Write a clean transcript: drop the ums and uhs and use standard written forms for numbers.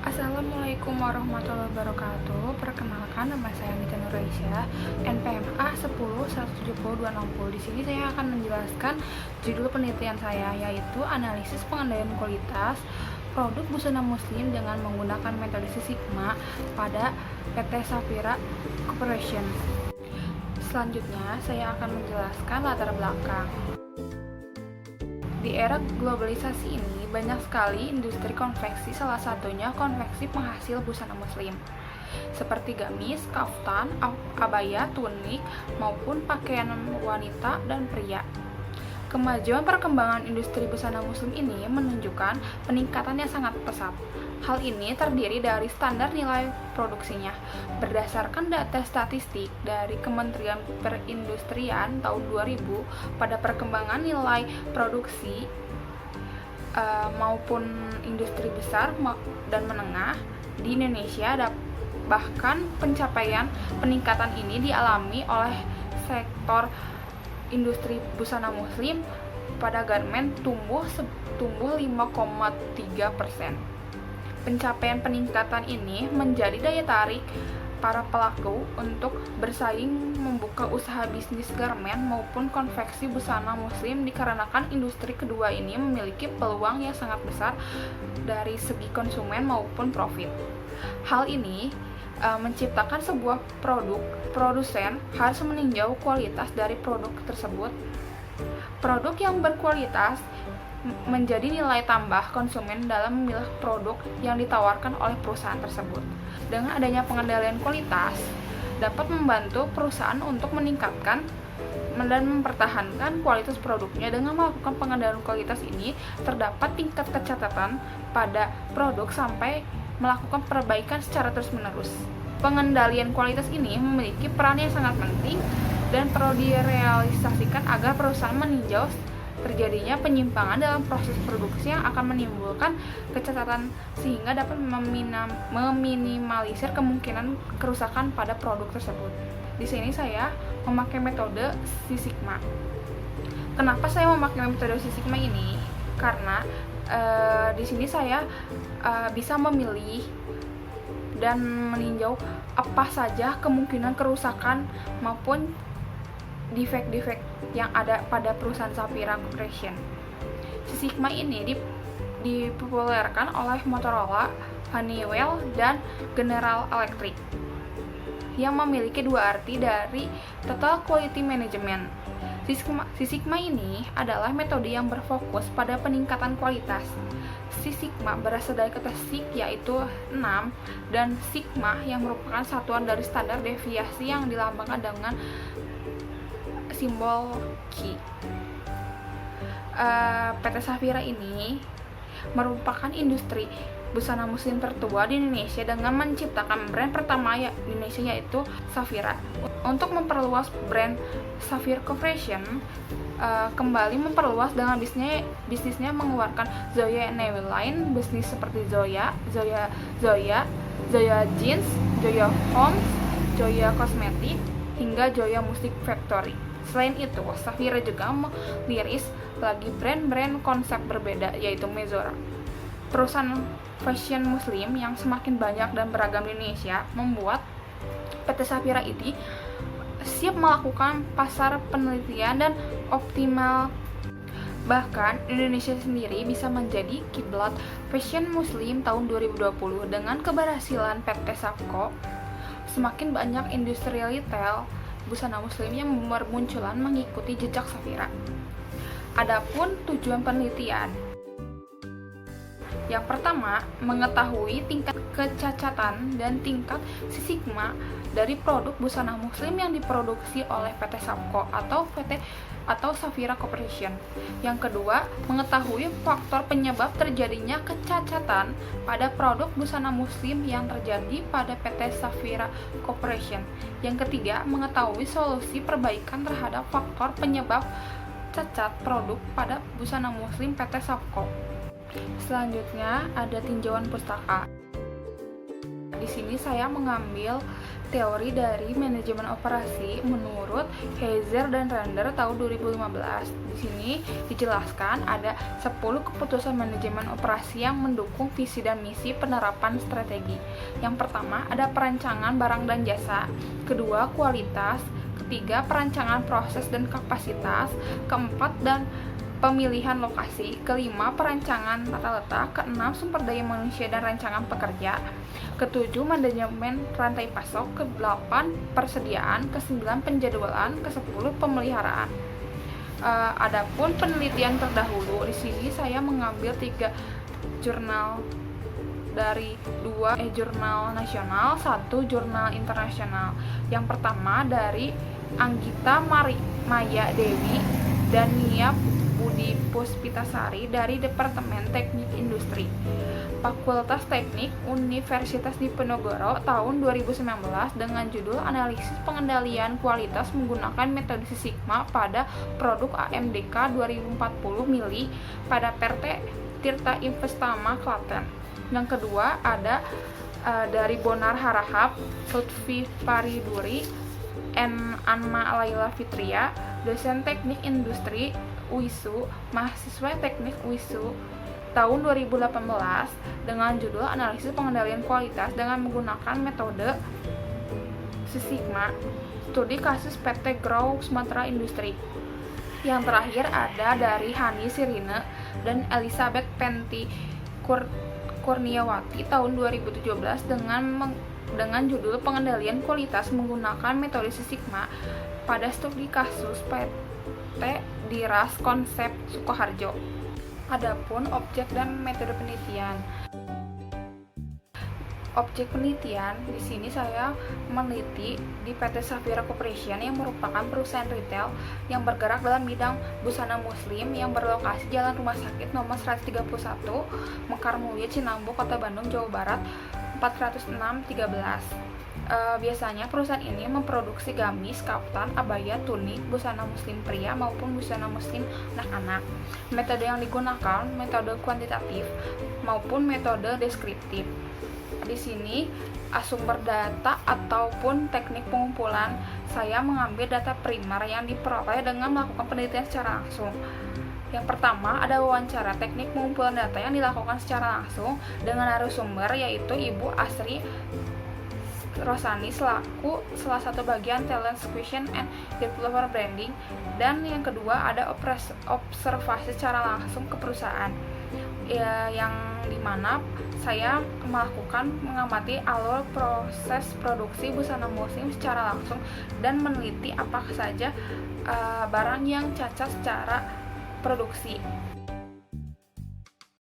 Assalamualaikum warahmatullahi wabarakatuh. Perkenalkan, nama saya Nita Nuraisyah, NPMA 10170260. Di sini saya akan menjelaskan judul penelitian saya, yaitu analisis pengendalian kualitas produk busana muslim dengan menggunakan metode Six Sigma pada PT Safira Corporation. Selanjutnya, saya akan menjelaskan latar belakang. Di era globalisasi ini, banyak sekali industri konveksi, salah satunya konveksi penghasil busana muslim, seperti gamis, kaftan, abaya, tunik, maupun pakaian wanita dan pria. Kemajuan perkembangan industri busana muslim ini menunjukkan peningkatan yang sangat pesat. Hal ini terdiri dari standar nilai produksinya. Berdasarkan data statistik dari Kementerian Perindustrian tahun 2000, pada perkembangan nilai produksi maupun industri besar dan menengah di Indonesia, bahkan pencapaian peningkatan ini dialami oleh sektor industri busana muslim pada garmen tumbuh 5,3%. Pencapaian peningkatan ini menjadi daya tarik para pelaku untuk bersaing membuka usaha bisnis garmen maupun konveksi busana muslim, dikarenakan industri kedua ini memiliki peluang yang sangat besar dari segi konsumen maupun profit. Hal ini menciptakan sebuah produsen harus meninjau kualitas dari produk tersebut. Produk yang berkualitas menjadi nilai tambah konsumen dalam memilih produk yang ditawarkan oleh perusahaan tersebut. Dengan adanya pengendalian kualitas, dapat membantu perusahaan untuk meningkatkan dan mempertahankan kualitas produknya. Dengan melakukan pengendalian kualitas ini, terdapat tingkat kecacatan pada produk sampai melakukan perbaikan secara terus-menerus. Pengendalian kualitas ini memiliki peran yang sangat penting dan perlu direalisasikan agar perusahaan meninjau terjadinya penyimpangan dalam proses produksi yang akan menimbulkan kecacatan, sehingga dapat meminimalisir kemungkinan kerusakan pada produk tersebut. Di sini saya memakai metode Six Sigma. Kenapa saya memakai metode Six Sigma ini? Karena di sini saya bisa memilih dan meninjau apa saja kemungkinan kerusakan maupun defek-defek yang ada pada perusahaan Safira Corporation. Six Sigma ini dipopulerkan oleh Motorola, Honeywell, dan General Electric, yang memiliki dua arti dari Total Quality Management. Six Sigma ini adalah metode yang berfokus pada peningkatan kualitas. Six Sigma berasal dari kata Six, yaitu 6, dan Sigma yang merupakan satuan dari standar deviasi yang dilambangkan dengan simbol Q. PT Safira ini merupakan industri busana muslim tertua di Indonesia dengan menciptakan brand pertama di Indonesia, yaitu Safira. Untuk memperluas brand Safira Corporation, kembali memperluas dengan bisnisnya mengeluarkan Zoya Navy Line, bisnis seperti Zoya Jeans, Zoya Homes, Zoya Cosmetic, hingga Zoya Music Factory. Selain itu, Safira juga meliris lagi brand-brand konsep berbeda, yaitu Mezora. Perusahaan fashion muslim yang semakin banyak dan beragam di Indonesia membuat PT Safira ini siap melakukan pasar penelitian dan optimal. Bahkan Indonesia sendiri bisa menjadi kiblat fashion muslim tahun 2020. Dengan keberhasilan PT Safco, semakin banyak industri retail busana muslim yang bermunculan mengikuti jejak Safira. Adapun tujuan penelitian, yang pertama, mengetahui tingkat kecacatan dan tingkat Six Sigma dari produk busana muslim yang diproduksi oleh PT Safco atau Safira Corporation. Yang kedua, mengetahui faktor penyebab terjadinya kecacatan pada produk busana muslim yang terjadi pada PT Safira Corporation. Yang ketiga, mengetahui solusi perbaikan terhadap faktor penyebab cacat produk pada busana muslim PT Safco. Selanjutnya ada tinjauan pustaka. Di Di sini saya mengambil teori dari manajemen operasi menurut Heiser dan Render tahun 2015. Di sini dijelaskan ada 10 keputusan manajemen operasi yang mendukung visi dan misi penerapan strategi. Yang pertama ada perancangan barang dan jasa, kedua kualitas, ketiga perancangan proses dan kapasitas, keempat dan pemilihan lokasi, kelima perancangan tata letak, keenam sumber daya manusia dan rancangan pekerja, ketujuh manajemen rantai pasok, kedelapan persediaan, kesembilan penjadwalan, kesepuluh pemeliharaan. Adapun penelitian terdahulu, di sini saya mengambil 3 jurnal dari 2 jurnal nasional, 1 jurnal internasional. Yang pertama dari Anggita Maya Dewi dan Nia Budi Puspitasari dari Departemen Teknik Industri, Fakultas Teknik Universitas Diponegoro tahun 2019 dengan judul Analisis Pengendalian Kualitas Menggunakan Metode Six Sigma pada Produk AMDK 2040 mili pada PT Tirta Investama Klaten. Yang kedua ada dari Bonar Harahap, Lutfi Fariduri, Anma Laila Fitria, dosen Teknik Industri UISU, mahasiswa Teknik UISU tahun 2018 dengan judul Analisis Pengendalian Kualitas dengan menggunakan metode Six Sigma, studi kasus PT Grow Sumatera Industri. Yang terakhir ada dari Hani Sirine dan Elizabeth Penti Kurniawati tahun 2017 dengan judul Pengendalian Kualitas Menggunakan Metode Six Sigma pada studi kasus PT Diras Konsep Sukoharjo. Adapun objek dan metode penelitian. Objek penelitian di sini saya meneliti di PT Safira Corporation yang merupakan perusahaan retail yang bergerak dalam bidang busana muslim yang berlokasi Jalan Rumah Sakit nomor 131, Mekar Mulia, Cinambu, Kota Bandung, Jawa Barat 40613. Biasanya perusahaan ini memproduksi gamis, kaftan, abaya, tunik, busana muslim pria maupun busana muslim anak-anak. Metode yang digunakan metode kuantitatif maupun metode deskriptif. Di sini sumber data ataupun teknik pengumpulan, saya mengambil data primer yang diperoleh dengan melakukan penelitian secara langsung. Yang pertama ada wawancara teknik pengumpulan data yang dilakukan secara langsung dengan narasumber yaitu Ibu Asri Rosani selaku salah satu bagian talent acquisition and developer branding, dan yang kedua ada observasi secara langsung ke perusahaan yang dimana saya mengamati alur proses produksi busana muslim secara langsung dan meneliti apa saja barang yang cacat secara produksi.